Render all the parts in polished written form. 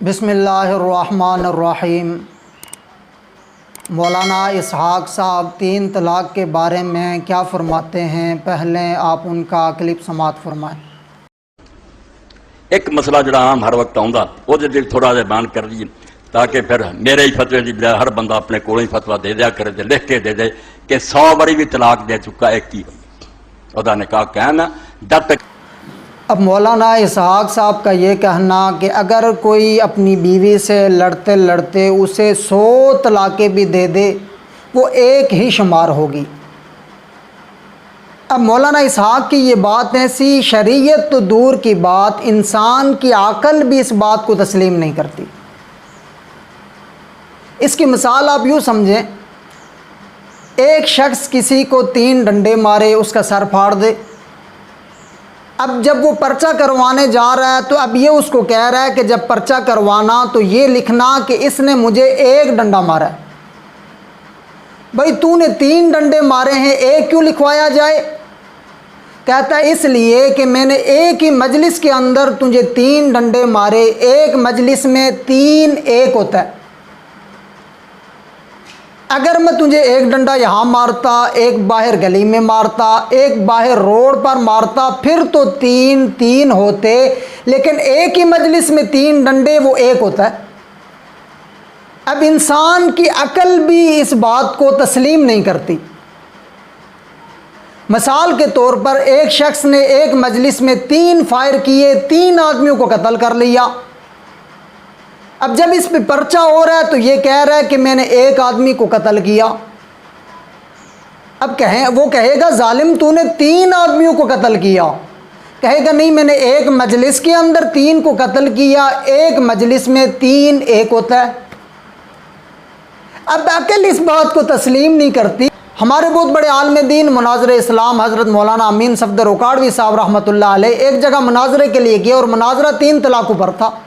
बिस्मिल्लाहिर्रहमानिर्रहीम। मौलाना इसहाक़ साहब 3 तलाक़ के बारे में क्या फ़रमाते हैं, पहले आप उनका क्लिप समात फरमाएँ। एक मसला जो आम हर वक्त आउंदा ਉਹਦੇ ਦਿਲ थोड़ा ਜਿਹਾ बयान कर दी ताकि फिर मेरे ही फतवे की बजाय हर बंदा अपने कोलों ही फतवा दे दिया करे ते लिख के दे दे कि 100 बारी भी तलाक दे चुका एक ही ਉਹਦਾ निकाह कायम है जब तक। अब मौलाना इसहाक़ साहब का ये कहना कि अगर कोई अपनी बीवी से लड़ते लड़ते उसे 100 तलाक़ें भी दे दे वो एक ही शुमार होगी। अब मौलाना इसहाक़ की ये बात ऐसी, शरीयत तो दूर की बात, इंसान की अक़ल भी इस बात को तस्लीम नहीं करती। इसकी मिसाल आप यूँ समझें, एक शख्स किसी को 3 डंडे मारे, उसका सर फाड़ दे। अब जब वो पर्चा करवाने जा रहा है तो अब ये उसको कह रहा है कि जब पर्चा करवाना तो ये लिखना कि इसने मुझे 1 डंडा मारा है। भाई तूने 3 डंडे मारे हैं, 1 क्यों लिखवाया जाए? कहता है इसलिए कि मैंने एक ही मजलिस के अंदर तुझे 3 डंडे मारे, एक मजलिस में 3 1 होता है। अगर मैं तुझे 1 डंडा यहाँ मारता, एक बाहर गली में मारता, एक बाहर रोड पर मारता, फिर तो 3 3 होते, लेकिन एक ही मजलिस में 3 डंडे वो 1 होता है। अब इंसान की अकल भी इस बात को तस्लीम नहीं करती। मिसाल के तौर पर एक शख्स ने एक मजलिस में 3 फायर किए, 3 आदमियों को कत्ल कर लिया। अब जब इस पे पर्चा हो रहा है तो ये कह रहा है कि मैंने 1 आदमी को कत्ल किया। अब वो कहेगा जालिम तूने 3 आदमियों को कत्ल किया। कहेगा नहीं, मैंने एक मजलिस के अंदर 3 को कत्ल किया, एक मजलिस में 3 1 होता है। अब अकल इस बात को तस्लीम नहीं करती। हमारे बहुत बड़े आलिम दीन मुनाज़रे इस्लाम हज़रत मौलाना अमीन सफ़दर रोकाड़वी साहब रहमतुल्लाह अलैह एक जगह मुनाज़रे के लिए गए और मुनाज़रा 3 तलाक़ों पर था।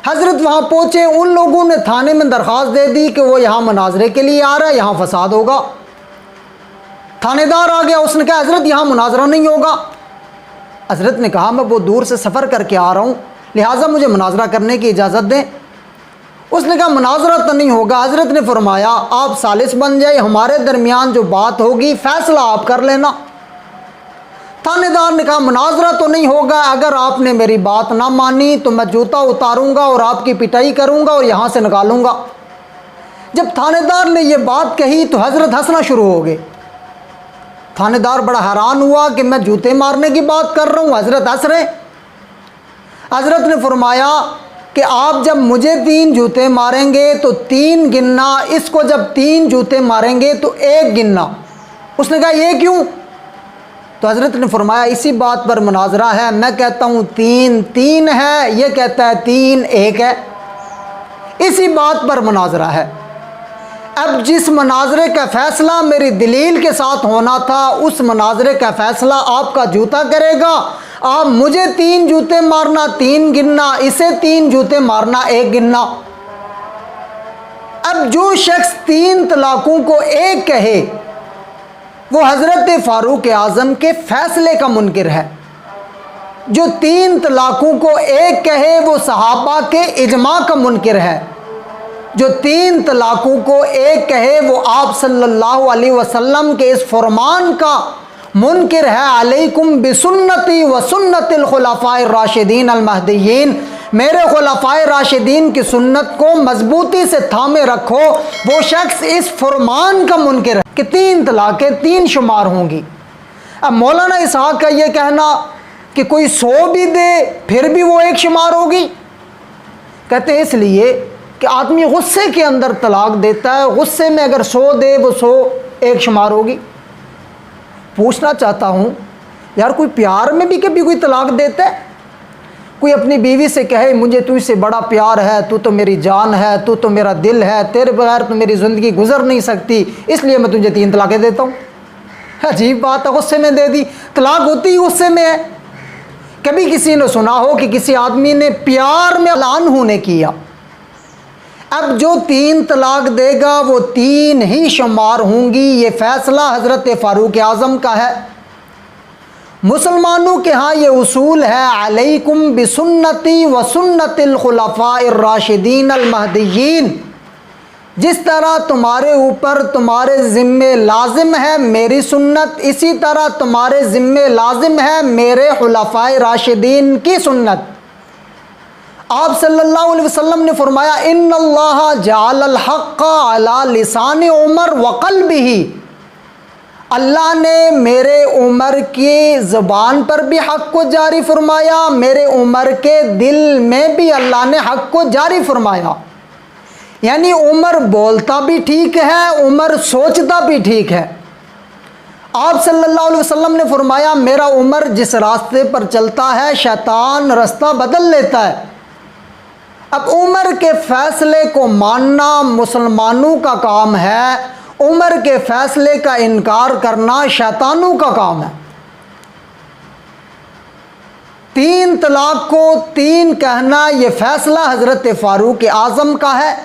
हज़रत वहाँ पहुँचे, उन लोगों ने थाने में दरख्वास्त दे दी कि वो यहाँ मुनाज़रे के लिए आ रहा है, यहाँ फसाद होगा। थानेदार आ गया, उसने कहा हज़रत यहाँ मुनाज़रा नहीं होगा। हज़रत ने कहा मैं बहुत दूर से सफ़र करके आ रहा हूँ, लिहाजा मुझे मुनाज़रा करने की इजाज़त दें। उसने कहा मुनाज़रा तो नहीं होगा। हज़रत ने फरमाया आप सालिस बन जाए, हमारे दरमियान जो बात होगी फ़ैसला आप कर लेना। थानेदार ने कहा मुनाज़रा तो नहीं होगा, अगर आपने मेरी बात ना मानी तो मैं जूता उतारूंगा और आपकी पिटाई करूंगा और यहाँ से निकालूंगा। जब थानेदार ने ये बात कही तो हज़रत हंसना शुरू हो गए। थानेदार बड़ा हैरान हुआ कि मैं जूते मारने की बात कर रहा हूँ, हज़रत हंस रहे। हज़रत ने फरमाया कि आप जब मुझे 3 जूते मारेंगे तो 3 गिनना, इसको जब 3 जूते मारेंगे तो 1 गिनना। उसने कहा ये क्यों? तो हज़रत ने फरमाया इसी बात पर मुनाज़रा है, मैं कहता हूँ 3 3 है, ये कहता है 3 1 है, इसी बात पर मुनाज़रा है। अब जिस मुनाज़रे का फ़ैसला मेरी दलील के साथ होना था, उस मुनाज़रे का फ़ैसला आपका जूता करेगा। आप मुझे 3 जूते मारना 3 गिनना, इसे 3 जूते मारना 1 गिनना। अब जो शख्स 3 तलाक़ों को 1 कहे वो हज़रत फ़ारूक आज़म के फ़ैसले का मुनकिर है। जो 3 तलाक़ों को 1 कहे वो सहाबा के इजमा का मुनकिर है। जो 3 तलाक़ों को 1 कहे वो आप सल्लल्लाहु अलैहि वसल्लम के इस फरमान का मुनकिर है। अलैकुम बिसुन्नती व सुन्नतिल खुलफ़ाए राशिदीन अल महदीयीन, मेरे खुलफ़ाए राशिदीन की सुन्नत को मजबूती से थामे रखो। वो शख्स इस फरमान का मुनकिर है कि 3 तलाक़ें 3 शुमार होंगी। अब मौलाना इसहाक़ का ये कहना कि कोई 100 भी दे फिर भी वो 1 शुमार होगी, कहते हैं इसलिए कि आदमी गुस्से के अंदर तलाक देता है, गुस्से में अगर 100 दे वो 100 1 शुमार होगी। पूछना चाहता हूँ यार, कोई प्यार में भी कभी कोई तलाक देता है? कोई अपनी बीवी से कहे मुझे तुझसे बड़ा प्यार है, तू तो मेरी जान है, तू तो मेरा दिल है, तेरे बगैर तो मेरी ज़िंदगी गुजर नहीं सकती, इसलिए मैं तुझे 3 तलाक़ें देता हूँ। अजीब बात है, गुस्से में दे दी। तलाक होती ही गुस्से में है। कभी किसी ने सुना हो कि किसी आदमी ने प्यार में ऐलान होने किया? अब जो 3 तलाक देगा वो 3 ही शुमार होंगी। ये फ़ैसला हज़रत फ़ारूक आज़म का है। مسلمانوں کے ہاں یہ اصول ہے، علیکم بسنتی و سنت الخلفاء الراشدین المہدیین، جس طرح تمہارے اوپر تمہارے ذمے لازم ہے میری سنت، اسی طرح تمہارے ذمے لازم ہے میرے خلفاء راشدین کی سنت۔ آپ صلی اللہ علیہ وسلم نے فرمایا ان اللہ جعل الحق علی لسان عمر وقلبہ، اللہ نے میرے عمر کی زبان پر بھی حق کو جاری فرمایا، میرے عمر کے دل میں بھی اللہ نے حق کو جاری فرمایا۔ یعنی عمر بولتا بھی ٹھیک ہے، عمر سوچتا بھی ٹھیک ہے۔ آپ صلی اللہ علیہ وسلم نے فرمایا میرا عمر جس راستے پر چلتا ہے شیطان رستہ بدل لیتا ہے۔ اب عمر کے فیصلے کو ماننا مسلمانوں کا کام ہے، عمر کے فیصلے کا انکار کرنا شیطانوں کا کام ہے۔ 3 طلاق کو 3 کہنا یہ فیصلہ حضرت فاروق اعظم کا ہے،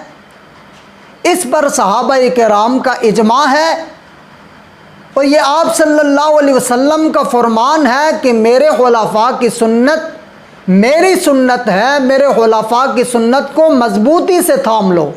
اس پر صحابہ کرام کا اجماع ہے، اور یہ آپ صلی اللہ علیہ وسلم کا فرمان ہے کہ میرے خلفاء کی سنت میری سنت ہے، میرے خلفاء کی سنت کو مضبوطی سے تھام لو۔